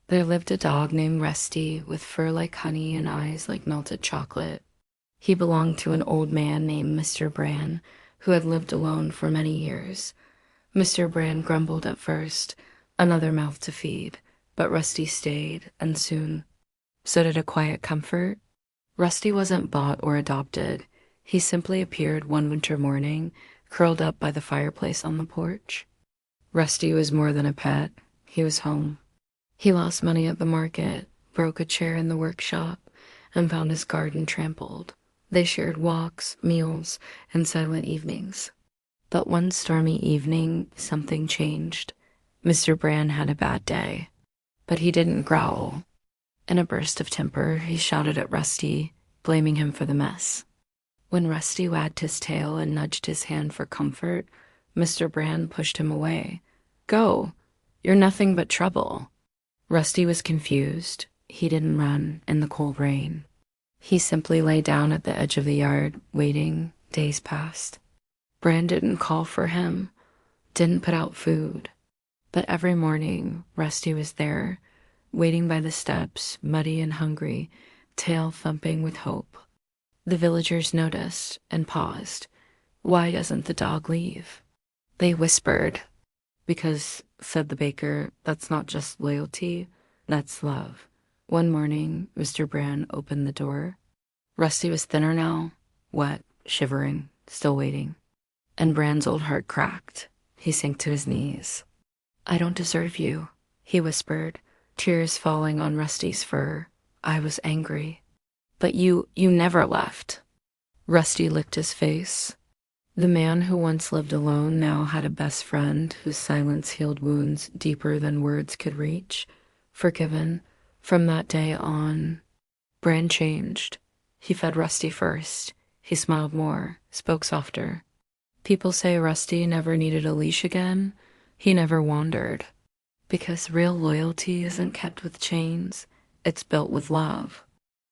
There lived a dog named Rusty with fur like honey and eyes like melted chocolate. He belonged to an old man named Mr. Bran, who had lived alone for many years. Mr. Bran grumbled at first, another mouth to feed, but Rusty stayed, and soon so did a quiet comfort. Rusty wasn't bought or adopted. He simply appeared one winter morning, curled up by the fireplace on the porch. Rusty was more than a pet. He was home. He lost money at the market, broke a chair in the workshop, and found his garden trampled. They shared walks, meals, and silent evenings. But one stormy evening, something changed. Mr. Bran had a bad day, but he didn't growl. In a burst of temper, he shouted at Rusty, blaming him for the mess. When Rusty wagged his tail and nudged his hand for comfort, Mr. Bran pushed him away. "Go! You're nothing but trouble." Rusty was confused. He didn't run in the cold rain. He simply lay down at the edge of the yard, waiting. Days passed. Bran didn't call for him, didn't put out food. But every morning, Rusty was there, waiting by the steps, muddy and hungry, tail thumping with hope. The villagers noticed and paused. "Why doesn't the dog leave?" They whispered. "Because," said the baker, "that's not just loyalty, that's love." One morning, Mr. Bran opened the door. Rusty was thinner now, wet, shivering, still waiting. And Bran's old heart cracked. He sank to his knees. "I don't deserve you," he whispered, tears falling on Rusty's fur. "I was angry. But you never left." Rusty licked his face. The man who once lived alone now had a best friend whose silence healed wounds deeper than words could reach. Forgiven. From that day on, Bran changed. He fed Rusty first. He smiled more, spoke softer. People say Rusty never needed a leash again. He never wandered. Because real loyalty isn't kept with chains. It's built with love.